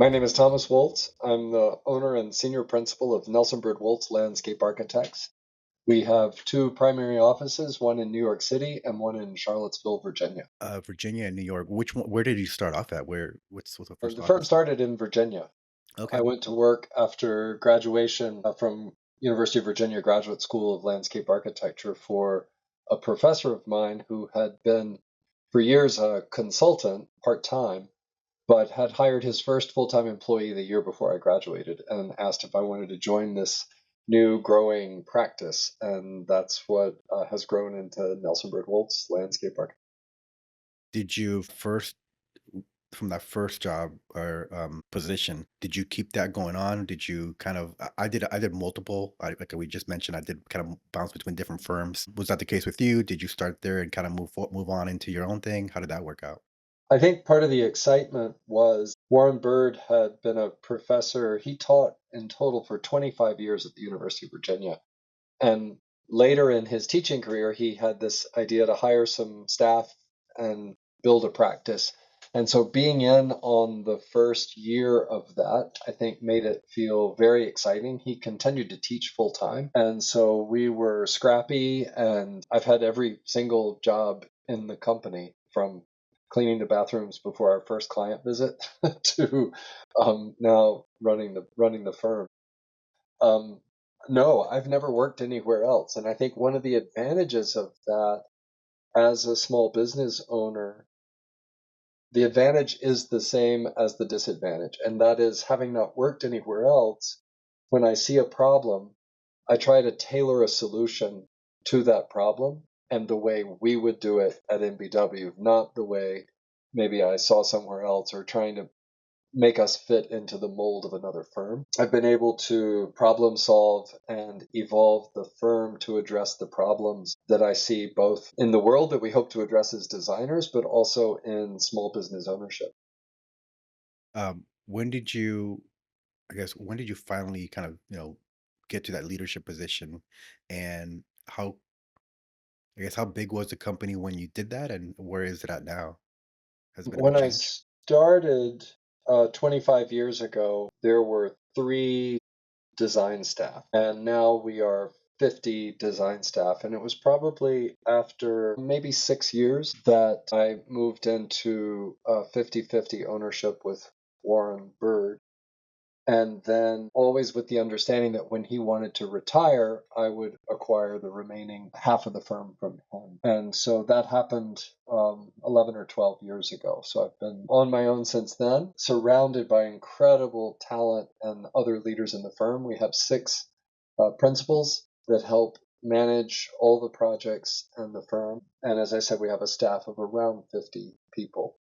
My name is Thomas Woltz. I'm the owner and senior principal of Byrd Woltz Landscape Architects. We have two primary offices, one in New York City and one in Charlottesville, Virginia. Virginia and New York. Which one? Where did you start off at? What's the first The firm office? started in Virginia. Okay. I went to work after graduation from University of Virginia Graduate School of Landscape Architecture for a professor of mine who had been for years a consultant part-time, but had hired his first full-time employee the year before I graduated and asked if I wanted to join this new growing practice. And that's what has grown into Nelson Bird Woltz Landscape Architecture. Did you first from that first job or position? Did you keep that going on? Did you kind of? I did multiple. Like we just mentioned, I did kind of bounce between different firms. Was that the case with you? Did you start there and kind of move on into your own thing? How did that work out? I think part of the excitement was Warren Byrd had been a professor. He taught in total for 25 years at the University of Virginia. And later in his teaching career, he had this idea to hire some staff and build a practice. And so being in on the first year of that, I think made it feel very exciting. He continued to teach full time. And so we were scrappy, and I've had every single job in the company from cleaning the bathrooms before our first client visit to now running the firm. Um, no, I've never worked anywhere else. And I think one of the advantages of that as a small business owner, the advantage is the same as the disadvantage. And that is having not worked anywhere else, when I see a problem, I try to tailor a solution to that problem and the way we would do it at NBW, not the way maybe I saw somewhere else or trying to make us fit into the mold of another firm. I've been able to problem solve and evolve the firm to address the problems that I see both in the world that we hope to address as designers, but also in small business ownership. When did you? I guess when did you finally kind of get to that leadership position, and how I guess how big was the company when you did that, and where is it at now? Has it been a When big I change? started 25 years ago, there were three design staff, and now we are 50 design staff. And it was probably after maybe 6 years that I moved into 50-50 ownership with Warren Byrd. And then always with the understanding that when he wanted to retire, I would acquire the remaining half of the firm from him. And so that happened 11 or 12 years ago. So I've been on my own since then, surrounded by incredible talent and other leaders in the firm. We have six principals that help manage all the projects and the firm. And as I said, we have a staff of around 50 people.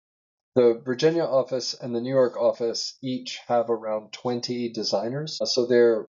The Virginia office and the New York office each have around 20 designers. So they're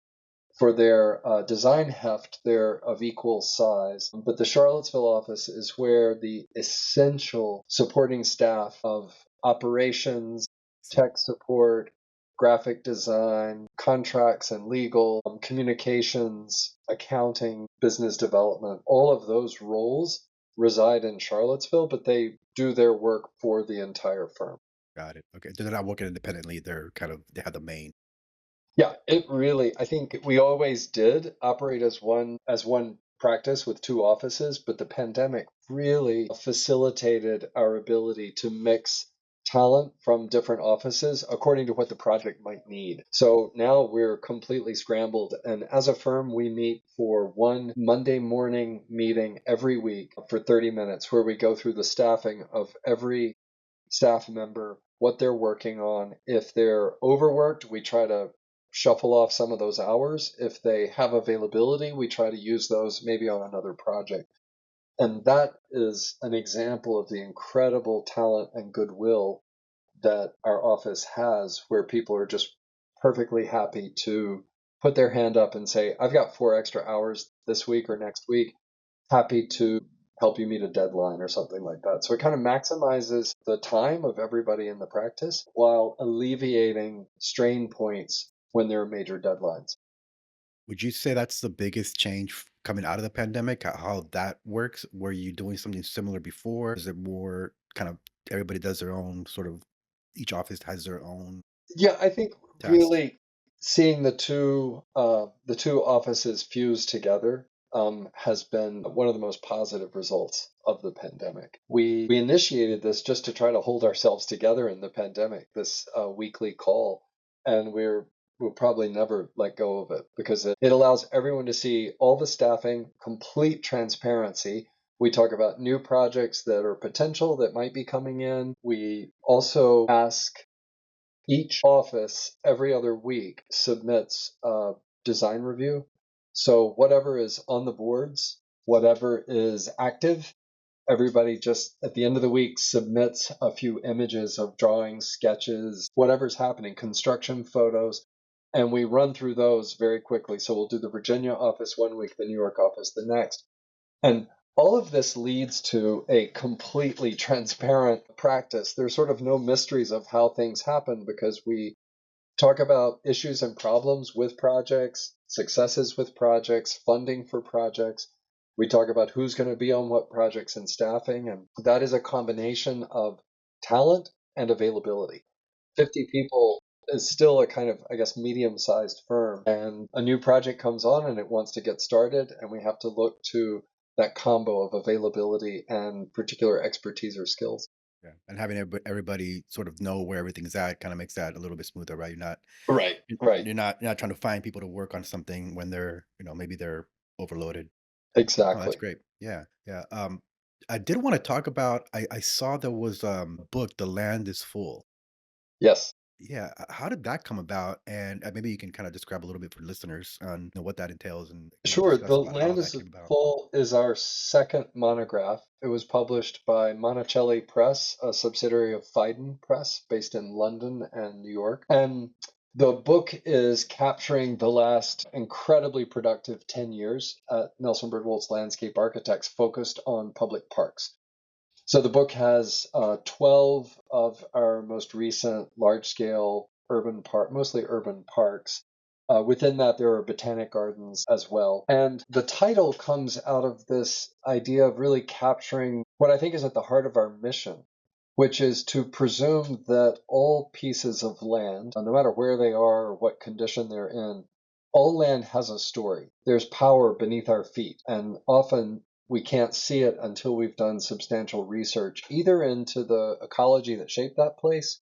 for their design heft, they're of equal size. But the Charlottesville office is where the essential supporting staff of operations, See. tech support, graphic design, contracts and legal, communications, accounting, business development, all of those roles reside in Charlottesville, but they do their work for the entire firm. Got it. Okay. They're not working independently. They have the main. Yeah, it really, I think we always did operate as one practice with two offices, but the pandemic really facilitated our ability to mix talent from different offices according to what the project might need. So now we're completely scrambled. And as a firm, we meet for one Monday morning meeting every week for 30 minutes where we go through the staffing of every staff member, what they're working on. If they're overworked, we try to shuffle off some of those hours. If they have availability, we try to use those maybe on another project. And that is an example of the incredible talent and goodwill that our office has, where people are just perfectly happy to put their hand up and say, I've got 4 extra hours this week or next week, happy to help you meet a deadline or something like that. So it kind of maximizes the time of everybody in the practice while alleviating strain points when there are major deadlines. Would you say that's the biggest change coming out of the pandemic? How that works? Were you doing something similar before? Is it more kind of everybody does their own sort of? Each office has their own. Yeah, I think task? really seeing the two offices fused together has been one of the most positive results of the pandemic. We initiated this just to try to hold ourselves together in the pandemic, this weekly call, and we'll probably never let go of it because it allows everyone to see all the staffing, complete transparency. We talk about new projects that are potential that might be coming in. We also ask each office every other week submits a design review. So whatever is on the boards, whatever is active, everybody just at the end of the week submits a few images of drawings, sketches, whatever's happening, construction photos, and we run through those very quickly. So we'll do the Virginia office one week, the New York office the next. And all of this leads to a completely transparent practice. There's sort of no mysteries of how things happen because we talk about issues and problems with projects, successes with projects, funding for projects. We talk about who's going to be on what projects and staffing. And that is a combination of talent and availability. 50 people is still a kind of, I guess, medium sized firm. And a new project comes on and it wants to get started. And we have to look to that combo of availability and particular expertise or skills. Yeah, and having everybody sort of know where everything's at kind of makes that a little bit smoother, right? Right, right. You're not trying to find people to work on something when they're, maybe they're overloaded. Oh, that's Exactly. great. Yeah, yeah. I did want to talk about. I saw there was a book, "The Land Is Full." Yes. Yeah, how did that come about? And maybe you can kind of describe a little bit for listeners on what that entails, and Sure. The discuss about how Land that is came about. Full is our second monograph. It was published by Monticelli Press, a subsidiary of Phaidon Press, based in London and New York. And the book is capturing the last incredibly productive 10 years at Nelson Byrd Woltz Landscape Architects focused on public parks. So the book has 12 of our most recent large scale urban park, mostly urban parks. Within that, there are botanic gardens as well. And the title comes out of this idea of really capturing what I think is at the heart of our mission, which is to presume that all pieces of land, no matter where they are or what condition they're in, all land has a story. There's power beneath our feet. And often we can't see it until we've done substantial research, either into the ecology that shaped that place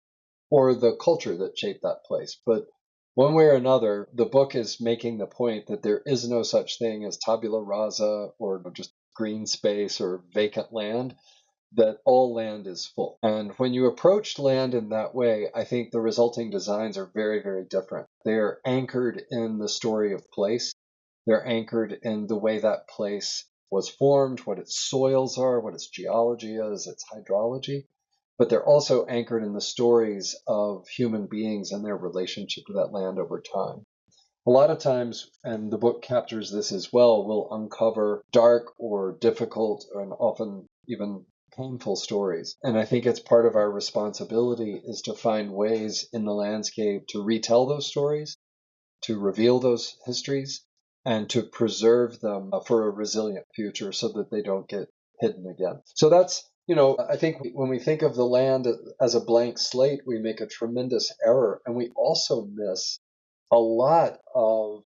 or the culture that shaped that place. But one way or another, the book is making the point that there is no such thing as tabula rasa or just green space or vacant land, that all land is full. And when you approach land in that way, I think the resulting designs are very, very different. They're anchored in the story of place. They're anchored in the way that place was formed, what its soils are, what its geology is, its hydrology. But they're also anchored in the stories of human beings and their relationship to that land over time. A lot of times, and the book captures this as well, we'll uncover dark or difficult and often even painful stories. And I think it's part of our responsibility is to find ways in the landscape to retell those stories, to reveal those histories, and to preserve them for a resilient future so that they don't get hidden again. So that's, I think when we think of the land as a blank slate, we make a tremendous error. And we also miss a lot of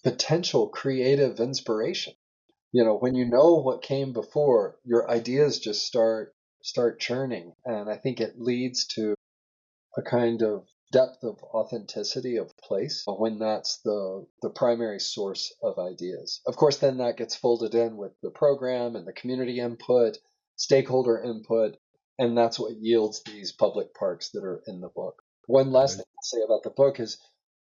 potential creative inspiration. When you know what came before, your ideas just start churning, and I think it leads to a kind of depth of authenticity of place when that's the primary source of ideas. Of course, then that gets folded in with the program and the community input, stakeholder input, and that's what yields these public parks that are in the book. One last thing I'll say about the book is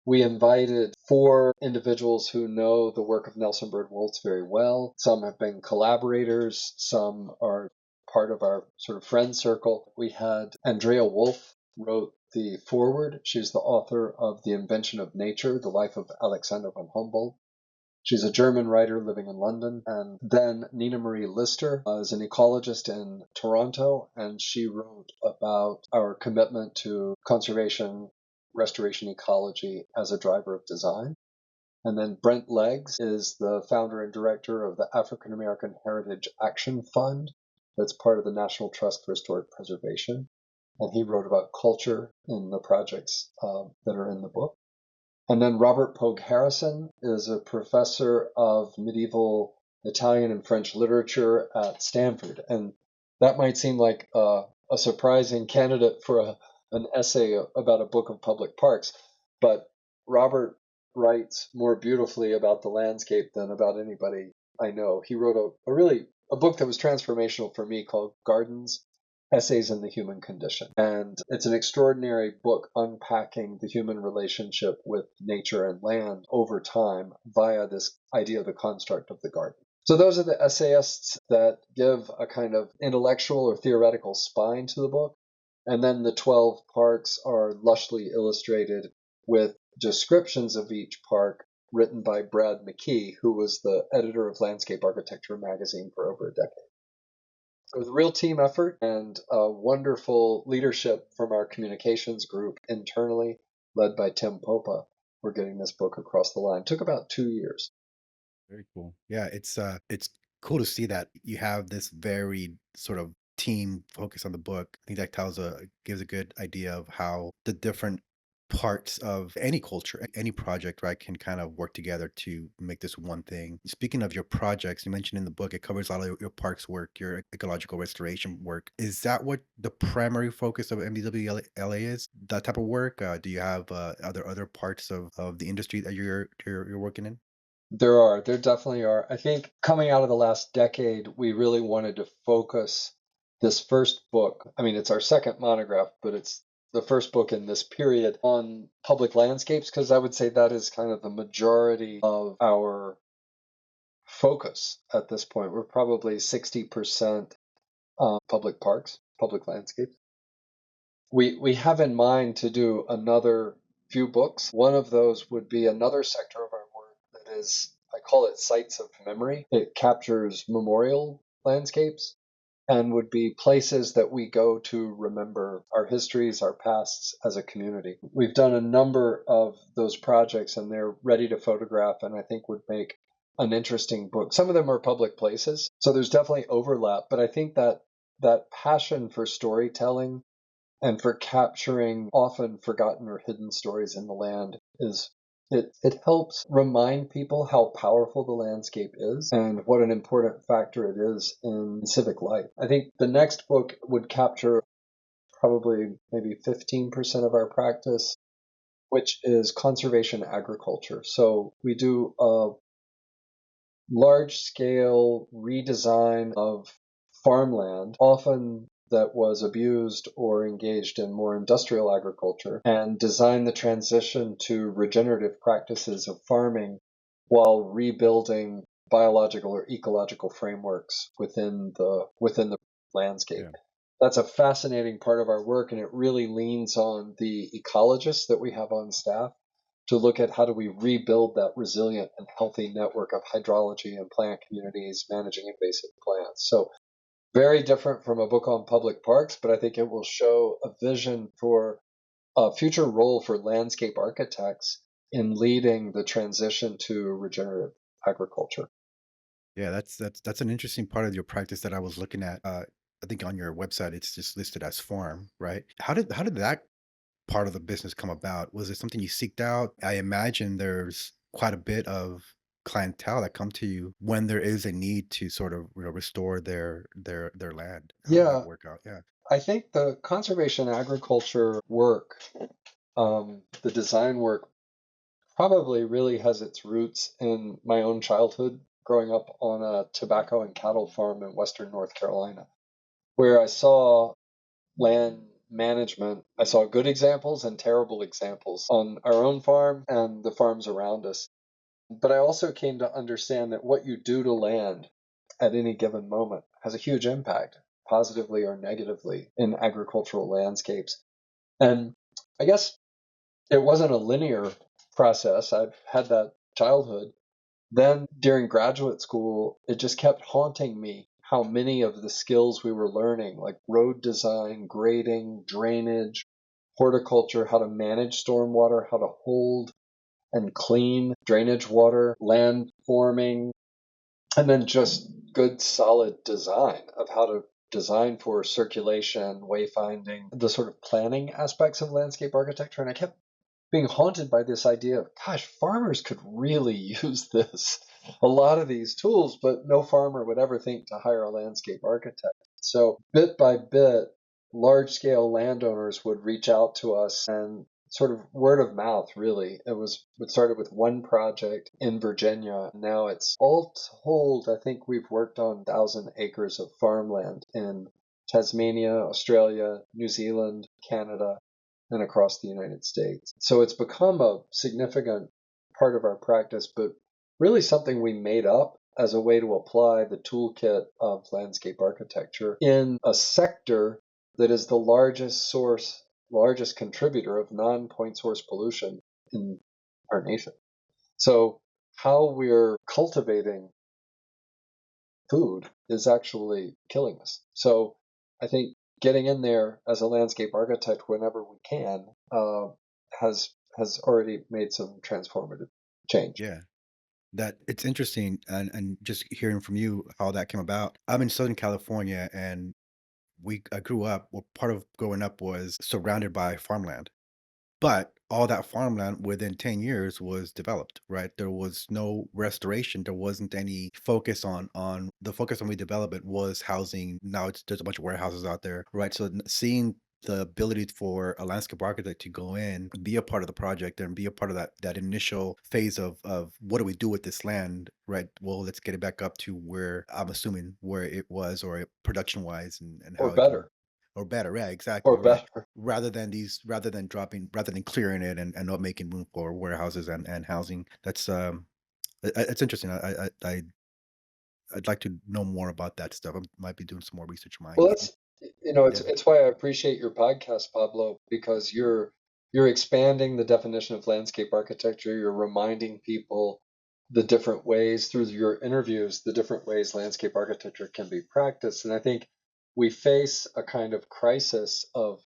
we invited four individuals who know the work of Nelson Byrd Woltz very well. Some have been collaborators, some are part of our sort of friend circle. We had Andrea Wolf wrote the foreword. She's the author of The Invention of Nature, The Life of Alexander von Humboldt. She's a German writer living in London. And then Nina Marie Lister is an ecologist in Toronto, and she wrote about our commitment to conservation, restoration ecology as a driver of design. And then Brent Leggs is the founder and director of the African American Heritage Action Fund, that's part of the National Trust for Historic Preservation. and he wrote about culture in the projects that are in the book. And then Robert Pogue Harrison is a professor of medieval Italian and French literature at Stanford. And that might seem like a surprising candidate for an essay about a book of public parks, but Robert writes more beautifully about the landscape than about anybody I know. He wrote a book that was transformational for me called Gardens, Essays in the Human Condition. And it's an extraordinary book unpacking the human relationship with nature and land over time via this idea of the construct of the garden. So those are the essayists that give a kind of intellectual or theoretical spine to the book. And then the 12 parks are lushly illustrated with descriptions of each park written by Brad McKee, who was the editor of Landscape Architecture magazine for over a decade. It was a real team effort and a wonderful leadership from our communications group internally, led by Tim Popa. We're getting this book across the line. It took about 2 years. Very cool. Yeah, it's cool to see that you have this very sort of team focus on the book. I think that gives a good idea of how the different parts of any culture, any project, right, can kind of work together to make this one thing. Speaking of your projects, you mentioned in the book it covers a lot of your parks work, your ecological restoration work. Is that what the primary focus of MBWLA is? That type of work? Do you have other parts of the industry that you're working in? There definitely are. I think coming out of the last decade, we really wanted to focus this first book. I mean, it's our second monograph, but it's the first book in this period on public landscapes, because I would say that is kind of the majority of our focus at this point. We're probably 60% public parks, public landscapes. We have in mind to do another few books. One of those would be another sector of our work that is, I call it sites of memory. It captures memorial landscapes and would be places that we go to remember our histories, our pasts as a community. We've done a number of those projects and they're ready to photograph and I think would make an interesting book. Some of them are public places, so there's definitely overlap, but I think that passion for storytelling and for capturing often forgotten or hidden stories in the land is it helps remind people how powerful the landscape is and what an important factor it is in civic life. I think the next book would capture probably maybe 15% of our practice, which is conservation agriculture. So we do a large scale redesign of farmland, often that was abused or engaged in more industrial agriculture, and design the transition to regenerative practices of farming while rebuilding biological or ecological frameworks within the landscape. Yeah. That's a fascinating part of our work, and it really leans on the ecologists that we have on staff to look at how do we rebuild that resilient and healthy network of hydrology and plant communities managing invasive plants. So very different from a book on public parks, but I think it will show a vision for a future role for landscape architects in leading the transition to regenerative agriculture. Yeah, that's an interesting part of your practice that I was looking at. I think on your website it's just listed as farm, right? How did that part of the business come about? Was it something you seeked out? I imagine there's quite a bit of clientele that come to you when there is a need to sort of restore their land. How did that Yeah, work out? Yeah. I think the conservation agriculture work, the design work, probably really has its roots in my own childhood growing up on a tobacco and cattle farm in western North Carolina, where I saw land management. I saw good examples and terrible examples on our own farm and the farms around us. But I also came to understand that what you do to land at any given moment has a huge impact, positively or negatively, in agricultural landscapes. And I guess it wasn't a linear process. I've had that childhood. Then during graduate school, it just kept haunting me how many of the skills we were learning, like road design, grading, drainage, horticulture, how to manage stormwater, how to hold and clean drainage water, land forming, and then just good solid design of how to designed for circulation, wayfinding, the sort of planning aspects of landscape architecture. And I kept being haunted by this idea of, gosh, farmers could really use this. A lot of these tools, but no farmer would ever think to hire a landscape architect. So bit by bit, large scale landowners would reach out to us and sort of word of mouth, really. It started with one project in Virginia. Now it's all told, I think we've worked on 1,000 acres of farmland in Tasmania, Australia, New Zealand, Canada, and across the United States. So it's become a significant part of our practice, but really something we made up as a way to apply the toolkit of landscape architecture in a sector that is the largest contributor of non-point source pollution in our nation. So how we're cultivating food is actually killing us. So I think getting in there as a landscape architect whenever we can has already made some transformative change. Yeah. That it's interesting and just hearing from you how that came about. I'm in Southern California and we I grew up well, part of growing up was surrounded by farmland. But all that farmland within 10 years was developed, right? There was no restoration. There wasn't any focus on the focus on redevelopment was housing. Now there's a bunch of warehouses out there, right? So seeing the ability for a landscape architect to go in, be a part of the project and be a part of that initial phase of what do we do with this land, right? Well, let's get it back up to where I'm assuming where it was or production wise and Or how it can better. or better, yeah, exactly, Or right. better. Rather than clearing it and not making room for warehouses and housing. It's interesting. I'd like to know more about that stuff. I might be doing some more research on my Well, end. that's Yeah, it's why I appreciate your podcast, Pablo, because you're expanding the definition of landscape architecture. You're reminding people the different ways through your interviews, the different ways landscape architecture can be practiced. And I think we face a kind of crisis of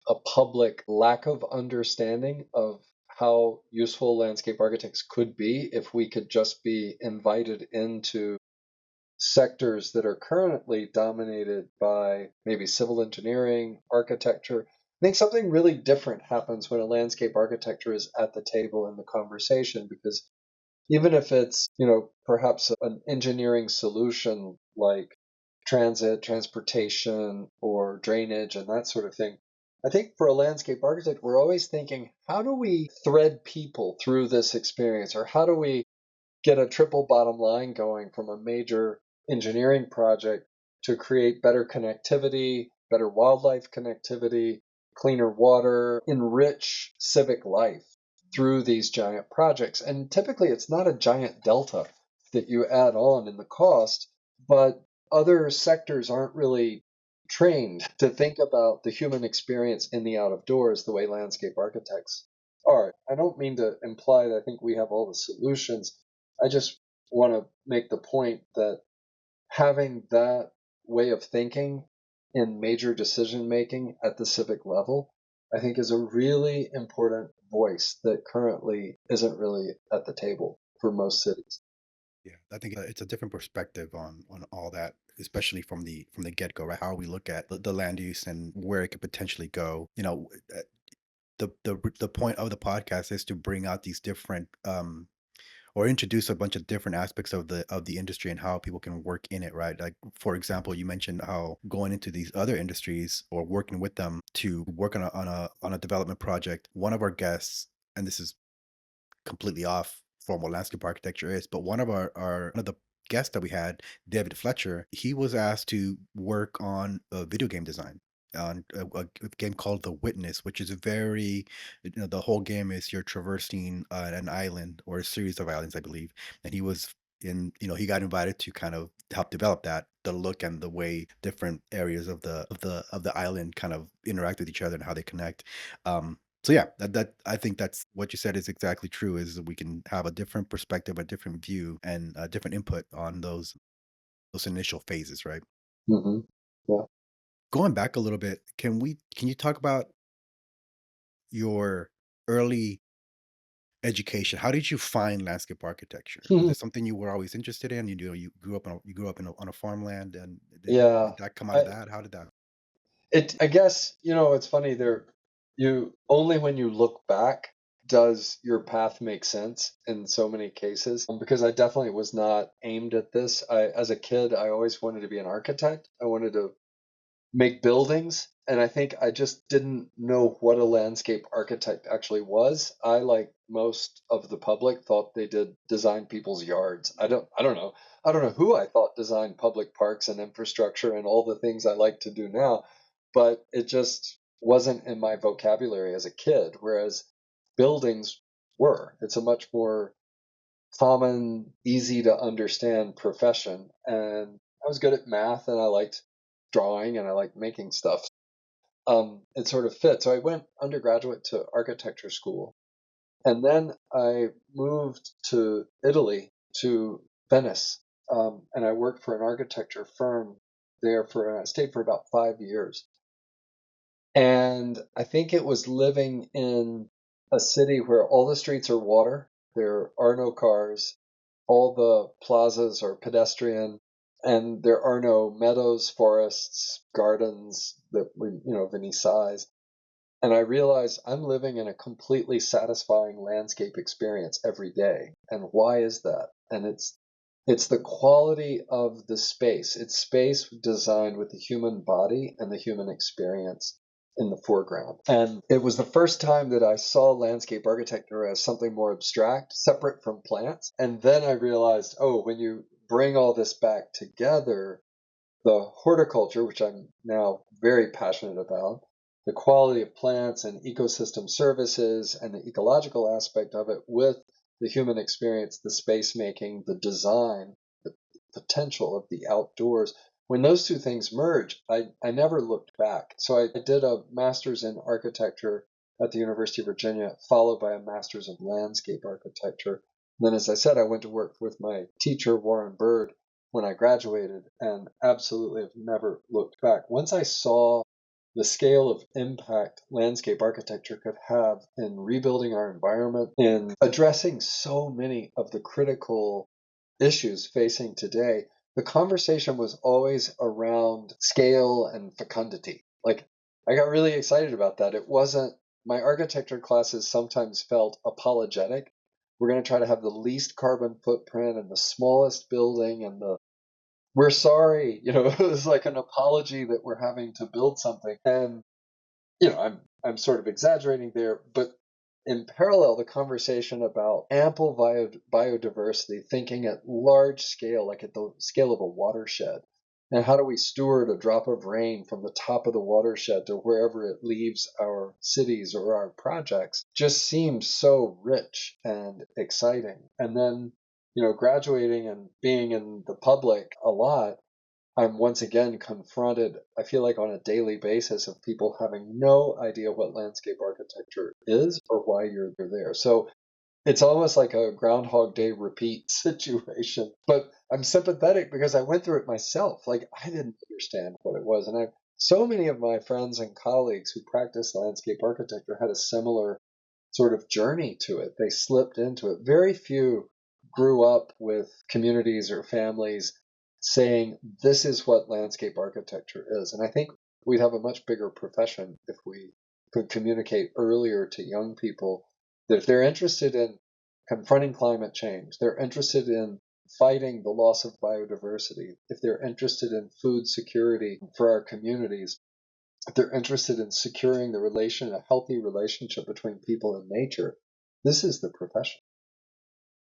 a public lack of understanding of how useful landscape architects could be if we could just be invited into sectors that are currently dominated by maybe civil engineering, architecture. I think something really different happens when a landscape architecture is at the table in the conversation because even if it's, perhaps an engineering solution like transit, transportation, or drainage and that sort of thing, I think for a landscape architect, we're always thinking, how do we thread people through this experience? Or how do we get a triple bottom line going from a major engineering project to create better connectivity, better wildlife connectivity, cleaner water, enrich civic life through these giant projects? And typically it's not a giant delta that you add on in the cost, but other sectors aren't really trained to think about the human experience in the out of doors the way landscape architects are. I don't mean to imply that I think we have all the solutions. I just want to make the point that having that way of thinking in major decision making at the civic level, I think is a really important voice that currently isn't really at the table for most cities. yeah. I think it's a different perspective on all that, especially from the get go, right? How we look at the land use and where it could potentially go. The point of the podcast is to bring out these different or introduce a bunch of different aspects of the industry and how people can work in it, right? Like for example, you mentioned how going into these other industries or working with them to work on a development project. One of our guests, and this is completely off from what landscape architecture is, but one of the guests that we had, David Fletcher, he was asked to work on a video game design on a game called The Witness, which is very, the whole game is you're traversing an island or a series of islands, I believe. And he was he got invited to kind of help develop that, the look and the way different areas of the island kind of interact with each other and how they connect. So yeah, that I think that's what you said is exactly true. Is that we can have a different perspective, a different view, and a different input on those initial phases, right? Hmm. Yeah. Going back a little bit, can you talk about your early education. How did you find landscape architecture? Was it something you were always interested in? You grew up on a farmland, and did Yeah. that come out of I that? How did that? I guess, it's funny there, you only when you look back does your path make sense in so many cases. Because I definitely was not aimed at this. As a kid, I always wanted to be an architect. I wanted to make buildings. And I think I just didn't know what a landscape architect actually was. I, like most of the public, thought they did design people's yards. I don't know. I don't know who I thought designed public parks and infrastructure and all the things I like to do now, but it just wasn't in my vocabulary as a kid, whereas buildings were. It's a much more common, easy to understand profession. And I was good at math and I liked drawing and I liked making stuff. It sort of fit. So I went undergraduate to architecture school. And then I moved to Italy, to Venice. And I worked for an architecture firm there I stayed for about 5 years. And I think it was living in a city where all the streets are water, there are no cars, all the plazas are pedestrian, and there are no meadows, forests, gardens that we, of any size. And I realized I'm living in a completely satisfying landscape experience every day. And why is that? And it's the quality of the space. It's space designed with the human body and the human experience in the foreground. And it was the first time that I saw landscape architecture as something more abstract, separate from plants. And then I realized, oh, when you bring all this back together, the horticulture, which I'm now very passionate about, the quality of plants and ecosystem services and the ecological aspect of it with the human experience, the space making, the design, the potential of the outdoors. When those two things merge, I never looked back. So I did a master's in architecture at the University of Virginia, followed by a master's of landscape architecture. And then, as I said, I went to work with my teacher, Warren Byrd, when I graduated, and absolutely have never looked back. Once I saw the scale of impact landscape architecture could have in rebuilding our environment, in addressing so many of the critical issues facing today, the conversation was always around scale and fecundity. Like, I got really excited about that. It wasn't, my architecture classes sometimes felt apologetic. We're going to try to have the least carbon footprint and the smallest building and we're sorry, it was like an apology that we're having to build something. And I'm sort of exaggerating there, but in parallel, the conversation about ample biodiversity, thinking at large scale, like at the scale of a watershed, and how do we steward a drop of rain from the top of the watershed to wherever it leaves our cities or our projects, just seems so rich and exciting. And then, graduating and being in the public a lot, I'm once again confronted, I feel like on a daily basis, of people having no idea what landscape architecture is or why you're there. So it's almost like a Groundhog Day repeat situation. But I'm sympathetic because I went through it myself. Like, I didn't understand what it was. And so many of my friends and colleagues who practice landscape architecture had a similar sort of journey to it. They slipped into it. Very few grew up with communities or families saying, this is what landscape architecture is. And I think we'd have a much bigger profession if we could communicate earlier to young people that if they're interested in confronting climate change, they're interested in fighting the loss of biodiversity, if they're interested in food security for our communities, if they're interested in securing a healthy relationship between people and nature, this is the profession.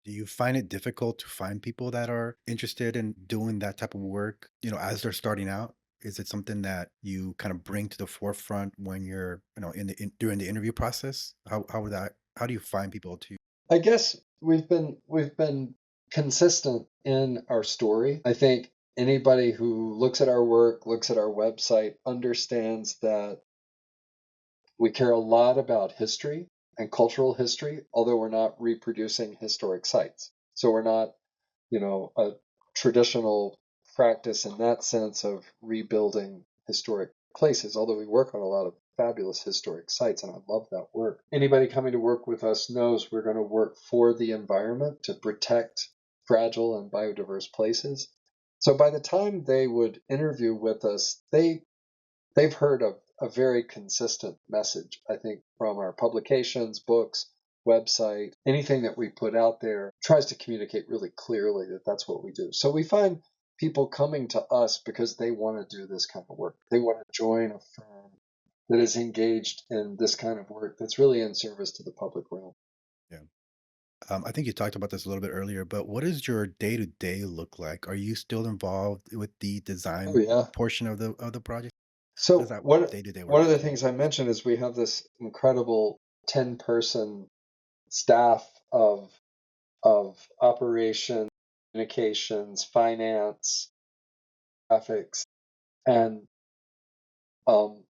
Do you find it difficult to find people that are interested in doing that type of work, as they're starting out? Is it something that you kind of bring to the forefront when you're, during the interview process? How do you find people to? I guess we've been consistent in our story. I think anybody who looks at our work, looks at our website, understands that we care a lot about history and cultural history, although we're not reproducing historic sites. So we're not, a traditional practice in that sense of rebuilding historic places, although we work on a lot of fabulous historic sites, and I love that work. Anybody coming to work with us knows we're going to work for the environment to protect fragile and biodiverse places. So by the time they would interview with us, they've heard a very consistent message, I think, from our publications, books, website, anything that we put out there tries to communicate really clearly that that's what we do. So we find people coming to us because they want to do this kind of work. They want to join a firm that is engaged in this kind of work that's really in service to the public realm. Yeah. I think you talked about this a little bit earlier, but what does your day to day look like? Are you still involved with the Oh design yeah. portion of the project? How does So that one day to day one work of the for you? things I mentioned is we have this incredible 10-person staff of operations, communications, finance, graphics, and um,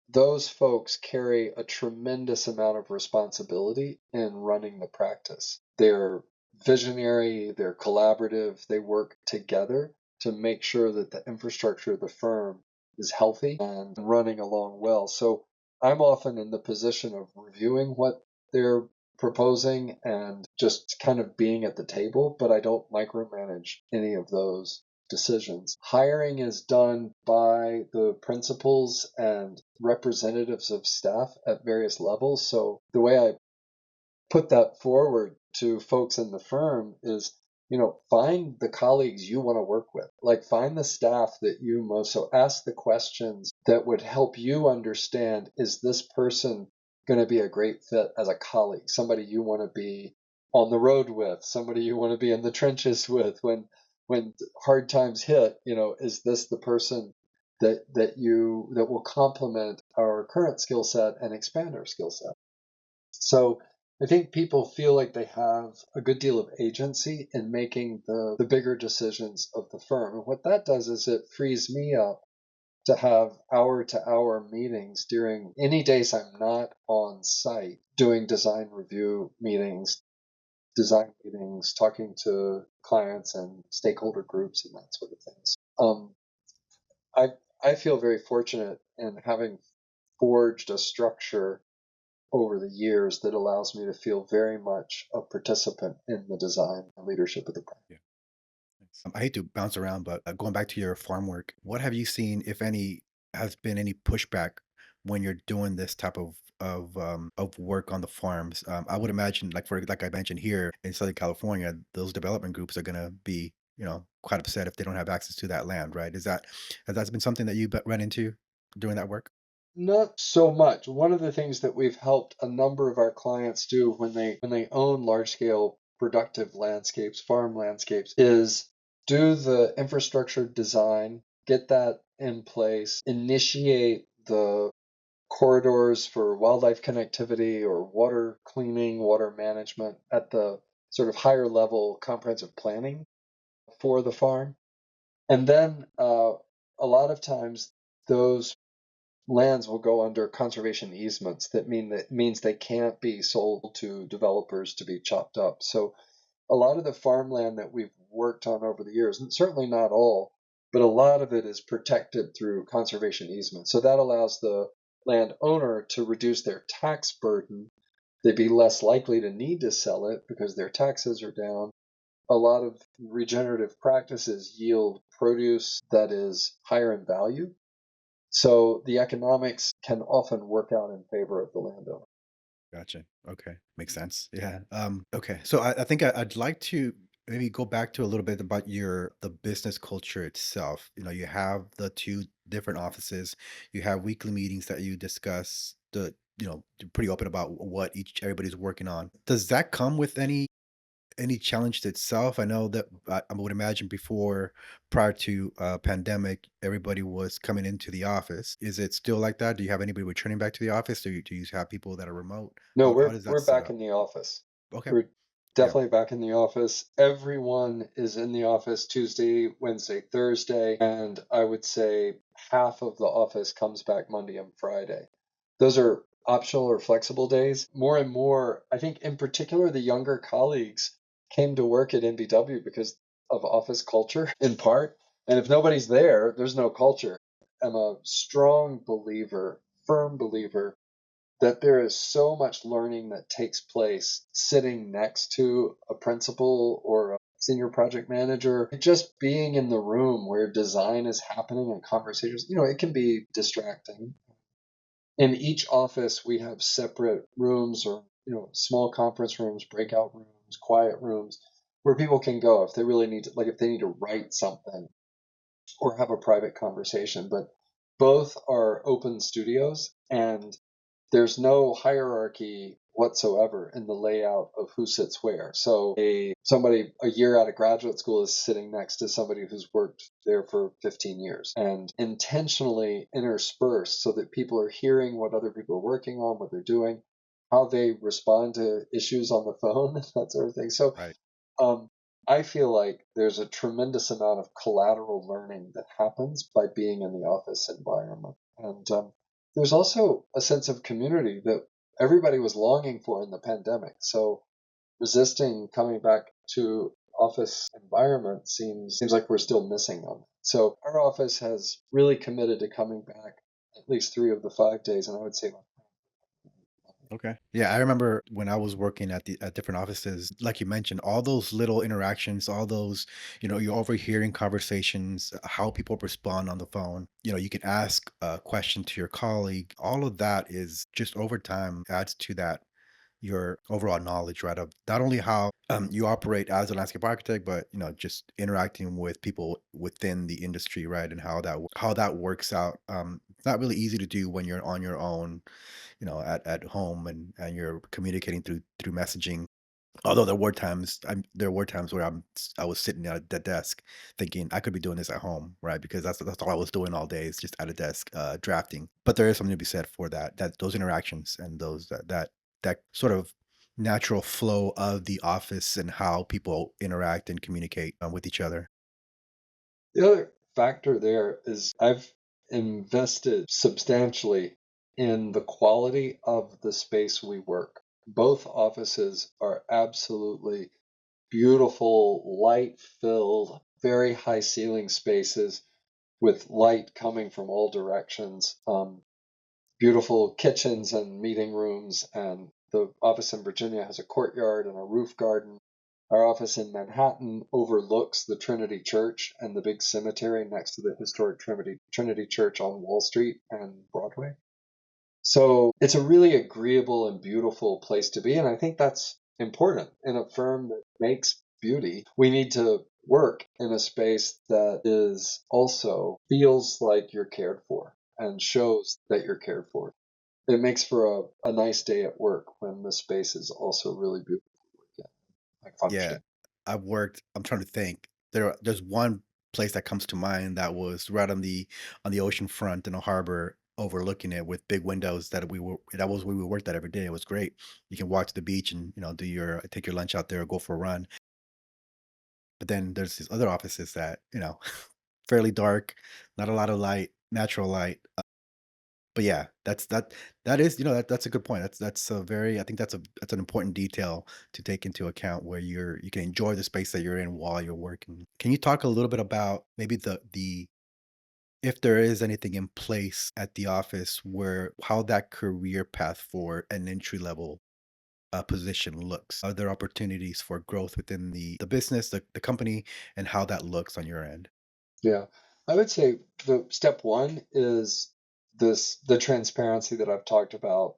those folks carry a tremendous amount of responsibility in running the practice. They're visionary, they're collaborative, they work together to make sure that the infrastructure of the firm is healthy and running along well. So I'm often in the position of reviewing what they're proposing and just kind of being at the table, but I don't micromanage any of those decisions. Hiring is done by the principals and representatives of staff at various levels. So the way I put that forward to folks in the firm is, find the colleagues you want to work with. Like find the staff that you most, so ask the questions that would help you understand, is this person going to be a great fit as a colleague, somebody you want to be on the road with, somebody you want to be in the trenches with when hard times hit, is this the person that will complement our current skill set and expand our skill set? So I think people feel like they have a good deal of agency in making the bigger decisions of the firm. And what that does is it frees me up to have hour to hour meetings during any days I'm not on site doing design meetings, talking to clients and stakeholder groups and that sort of things. I, I feel very fortunate in having forged a structure over the years that allows me to feel very much a participant in the design and leadership of the brand. Yeah. Thanks. I hate to bounce around, but going back to your farm work, what have you seen, if any, has been any pushback when you're doing this type of work on the farms? I would imagine, like I mentioned here in Southern California, those development groups are going to be, quite upset if they don't have access to that land, right? Has that been something that you run into doing that work? Not so much. One of the things that we've helped a number of our clients do when they own large scale productive landscapes, farm landscapes, is do the infrastructure design, get that in place, initiate the corridors for wildlife connectivity or water cleaning, water management at the sort of higher level comprehensive planning for the farm. And then a lot of times those lands will go under conservation easements that means they can't be sold to developers to be chopped up. So a lot of the farmland that we've worked on over the years, and certainly not all, but a lot of it is protected through conservation easements. So that allows the landowner to reduce their tax burden. They'd be less likely to need to sell it because their taxes are down. A lot of regenerative practices yield produce that is higher in value. So the economics can often work out in favor of the landowner. Gotcha. Okay. Makes sense. Yeah. Okay. So I think I'd like to maybe go back to a little bit about the business culture itself. You have the two different offices, you have weekly meetings that you discuss you're pretty open about what everybody's working on. Does that come with any challenge to itself? I know that I would imagine prior to pandemic, everybody was coming into the office. Is it still like that? Do you have anybody returning back to the office? Do you have people that are remote? No, How we're does that we're set back up? in the office. Okay. We're Yeah. definitely back in the office. Everyone is in the office Tuesday, Wednesday, Thursday, and I would say half of the office comes back Monday and Friday. Those are optional or flexible days. More and more, I think in particular the younger colleagues came to work at NBW because of office culture in part. And if nobody's there, there's no culture. am a firm believer, that there is so much learning that takes place sitting next to a principal or a senior project manager, just being in the room where design is happening and conversations, it can be distracting. In each office, we have separate rooms or, small conference rooms, breakout rooms, quiet rooms where people can go if they really need to, like if they need to write something or have a private conversation. But both are open studios, and there's no hierarchy whatsoever in the layout of who sits where. So somebody a year out of graduate school is sitting next to somebody who's worked there for 15 years, and intentionally interspersed so that people are hearing what other people are working on, what they're doing, how they respond to issues on the phone, that sort of thing. So Right. um, I feel like there's a tremendous amount of collateral learning that happens by being in the office environment. And there's also a sense of community that everybody was longing for in the pandemic. So resisting coming back to office environment seems like we're still missing them. So our office has really committed to coming back at least 3 of the 5 days, and I would say Okay. Yeah, I remember when I was working at different offices, like you mentioned, all those little interactions, all those, you're overhearing conversations, how people respond on the phone. You can ask a question to your colleague. All of that is just over time adds to that your overall knowledge, right? Of not only how you operate as a landscape architect, but just interacting with people within the industry, right? And how that works out. It's not really easy to do when you're on your own, at home and you're communicating through messaging. Although there were times where I was sitting at the desk thinking I could be doing this at home, right? Because that's all I was doing all day is just at a desk drafting. But there is something to be said for that those interactions and those that sort of natural flow of the office and how people interact and communicate with each other. the other factor there is I've invested substantially in the quality of the space we work. Both offices are absolutely beautiful, light filled, very high ceiling spaces with light coming from all directions. Beautiful kitchens and meeting rooms, and the office in Virginia has a courtyard and a roof garden. Our office in Manhattan overlooks the Trinity Church and the big cemetery next to the historic Trinity Church on Wall Street and Broadway. So it's a really agreeable and beautiful place to be. And I think that's important in a firm that makes beauty. We need to work in a space that is also feels like you're cared for and shows that you're cared for. It makes for a nice day at work when the space is also really beautiful, yeah, like Yeah, functioning. I'm trying to think. There's one place that comes to mind that was right on the ocean front in a harbor overlooking it with big windows that was where we worked at every day. It was great. You can walk to the beach and, take your lunch out there or go for a run. But then there's these other offices that, fairly dark, not a lot of light, natural light. But yeah, that is, that's a good point. That's a very I think that's an important detail to take into account where you can enjoy the space that you're in while you're working. Can you talk a little bit about maybe the if there is anything in place at the office where how that career path for an entry level position looks? Are there opportunities for growth within the business, the company, and how that looks on your end? Yeah. I would say the step one is the transparency that I've talked about.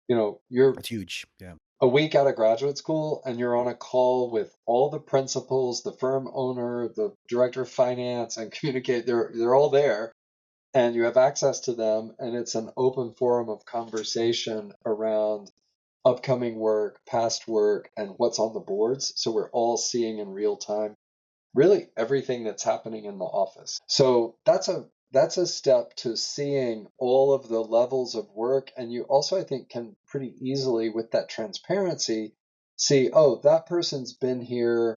You're That's huge. Yeah. a week out of graduate school and you're on a call with all the principals, the firm owner, the director of finance, and communicate. They're all there, and you have access to them, and it's an open forum of conversation around upcoming work, past work, and what's on the boards. So we're all seeing in real time really everything that's happening in the office. So that's a step to seeing all of the levels of work. And you also, I think, can pretty easily, with that transparency, see, oh, that person's been here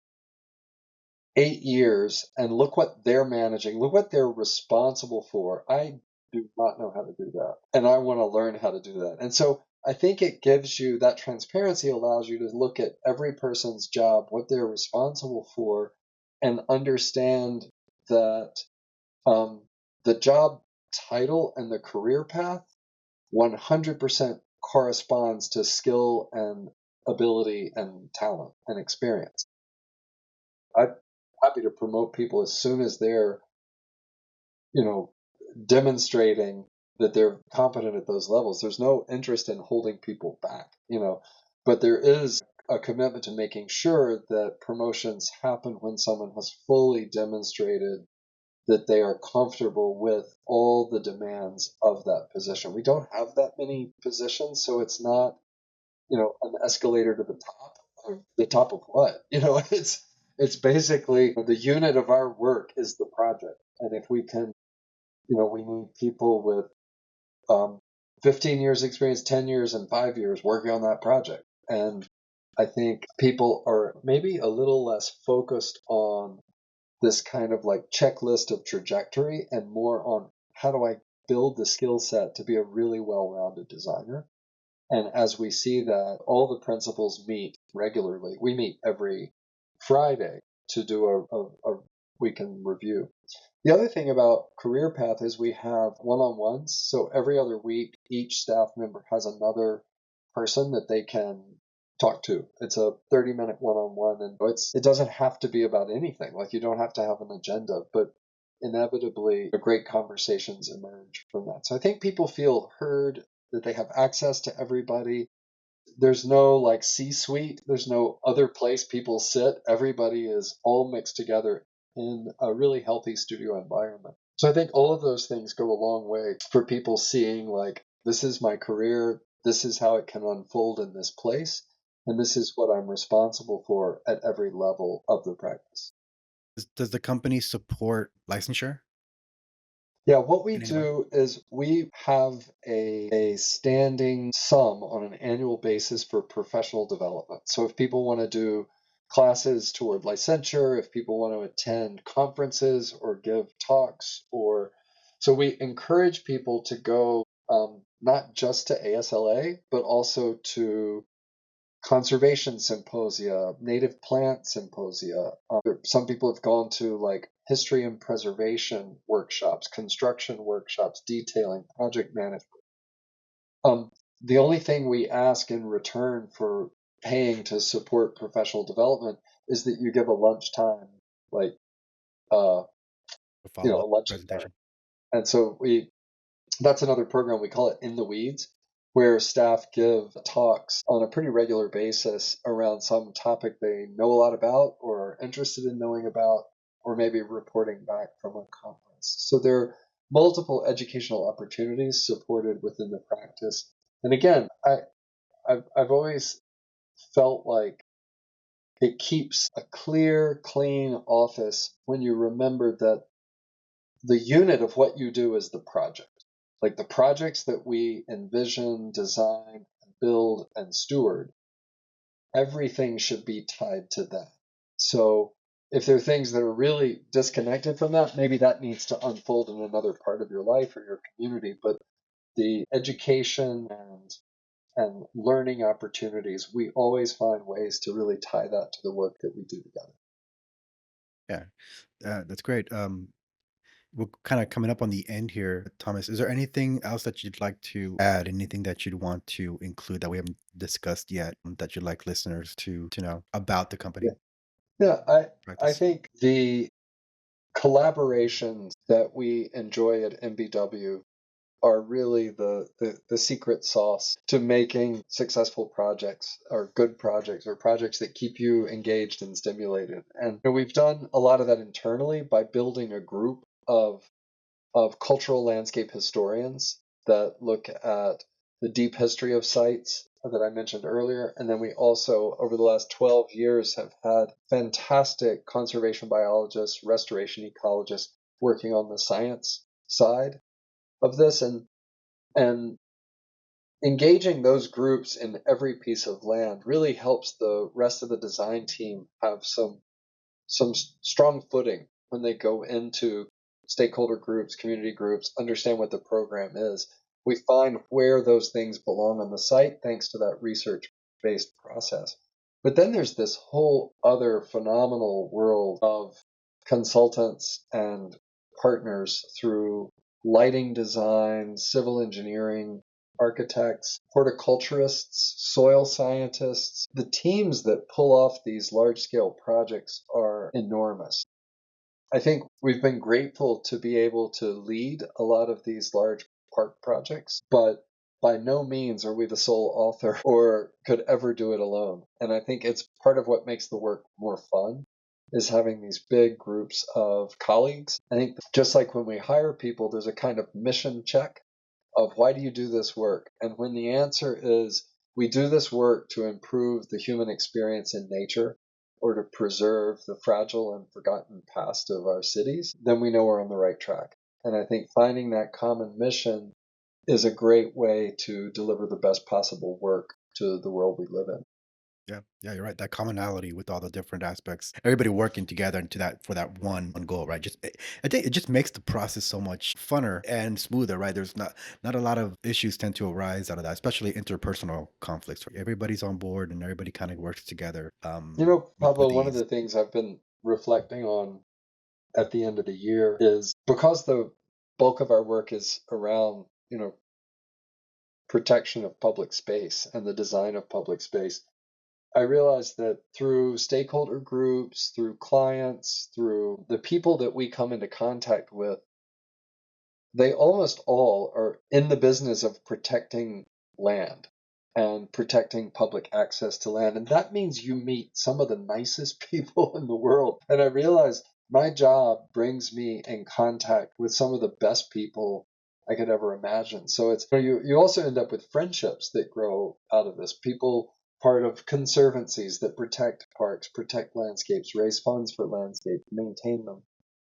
8 years and look what they're managing, look what they're responsible for. I do not know how to do that. And I want to learn how to do that. And so I think it gives you that transparency, allows you to look at every person's job, what they're responsible for, and understand that the job title and the career path 100% corresponds to skill and ability and talent and experience. I'm happy to promote people as soon as they're, you know, demonstrating that they're competent at those levels. There's no interest in holding people back, but there is a commitment to making sure that promotions happen when someone has fully demonstrated that they are comfortable with all the demands of that position. We don't have that many positions, so it's not, an escalator to the top. The top of what? It's basically the unit of our work is the project. And if we can, we need people with 15 years experience, 10 years, and 5 years working on that project. And I think people are maybe a little less focused on this kind of like checklist of trajectory and more on how do I build the skill set to be a really well-rounded designer. And as we see that all the principals meet regularly, we meet every Friday to do a weekend review. The other thing about career path is we have one-on-ones. So every other week, each staff member has another person that they can talk to. It's a 30-minute one-on-one, and it doesn't have to be about anything. Like you don't have to have an agenda, but inevitably great conversations emerge from that. So I think people feel heard, that they have access to everybody. There's no like C-suite. There's no other place people sit. Everybody is all mixed together in a really healthy studio environment. So I think all of those things go a long way for people seeing like, this is my career. This is how it can unfold in this place. And this is what I'm responsible for at every level of the practice. Does the company support licensure Yeah, what we in any way? do is we have a standing sum on an annual basis for professional development. So if people want to do classes toward licensure, if people want to attend conferences or give talks, so we encourage people to go not just to ASLA, but also to conservation symposia, native plant symposia. Some people have gone to like history and preservation workshops, construction workshops, detailing, project management. The only thing we ask in return for paying to support professional development is that you give a lunchtime, like uh, A a follow-up lunch and learn. presentation? And so that's another program. We call it In the Weeds, where staff give talks on a pretty regular basis around some topic they know a lot about or are interested in knowing about, or maybe reporting back from a conference. So there are multiple educational opportunities supported within the practice. And again, I've always felt like it keeps a clear, clean office when you remember that the unit of what you do is the project. Like the projects that we envision, design, build, and steward, everything should be tied to that. So if there are things that are really disconnected from that, maybe that needs to unfold in another part of your life or your community. But the education and learning opportunities, we always find ways to really tie that to the work that we do together. Yeah, that's great. We're kind of coming up on the end here, Thomas. Is there anything else that you'd like to add? Anything that you'd want to include that we haven't discussed yet that you'd like listeners to know about the Yeah, company yeah. I practice? think the collaborations that we enjoy at NBW are really the secret sauce to making successful projects or good projects or projects that keep you engaged and stimulated. And we've done a lot of that internally by building a group of cultural landscape historians that look at the deep history of sites that I mentioned earlier. And then we also, over the last 12 years, have had fantastic conservation biologists, restoration ecologists working on the science side of this. And engaging those groups in every piece of land really helps the rest of the design team have some strong footing when they go into stakeholder groups, community groups, understand what the program is. We find where those things belong on the site thanks to that research based process. But then there's this whole other phenomenal world of consultants and partners through lighting design, civil engineering, architects, horticulturists, soil scientists. The teams that pull off these large scale projects are enormous. I think we've been grateful to be able to lead a lot of these large park projects, but by no means are we the sole author or could ever do it alone. And I think it's part of what makes the work more fun is having these big groups of colleagues. I think just like when we hire people, there's a kind of mission check of why do you do this work? And when the answer is we do this work to improve the human experience in nature or to preserve the fragile and forgotten past of our cities, then we know we're on the right track. And I think finding that common mission is a great way to deliver the best possible work to the world we live in. Yeah, yeah, you're right. That commonality with all the different aspects, everybody working together into that for that one goal, right? I think it just makes the process so much funner and smoother, right? There's not a lot of issues tend to arise out of that, especially interpersonal conflicts. Right? Everybody's on board and everybody kind of works together with Pablo, one of ease. the things I've been reflecting on at the end of the year is because the bulk of our work is around, protection of public space and the design of public space. I realized that through stakeholder groups, through clients, through the people that we come into contact with, they almost all are in the business of protecting land and protecting public access to land. And that means you meet some of the nicest people in the world. And I realized my job brings me in contact with some of the best people I could ever imagine. So you also end up with friendships that grow out of this. People part of conservancies that protect parks, protect landscapes, raise funds for landscapes, maintain them.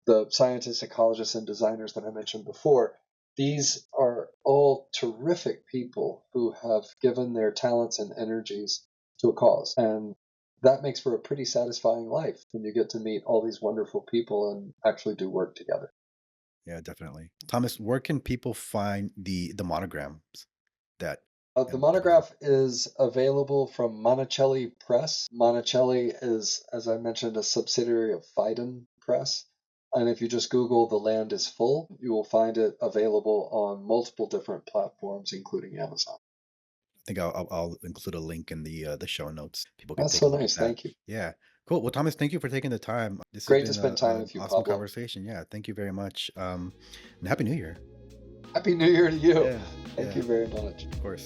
The scientists, ecologists, and designers that I mentioned before, these are all terrific people who have given their talents and energies to a cause. And that makes for a pretty satisfying life when you get to meet all these wonderful people and actually do work together. Yeah, definitely. Thomas, where can people find the monograms that The that are monograph is available from Monticelli Press. Monticelli is, as I mentioned, a subsidiary of Phaidon Press. And if you just Google The Land is Full, you will find it available on multiple different platforms, including Amazon. I think I'll include a link in the show notes. People can That's take a so look at nice. that. Thank you. Yeah, cool. Well, Thomas, thank you for taking the time. This has Great to been spend time a with you, awesome Pablo. conversation. Yeah, thank you very much. And happy New Year. Happy New Year to you. Yeah, Thank yeah, you very much. of course.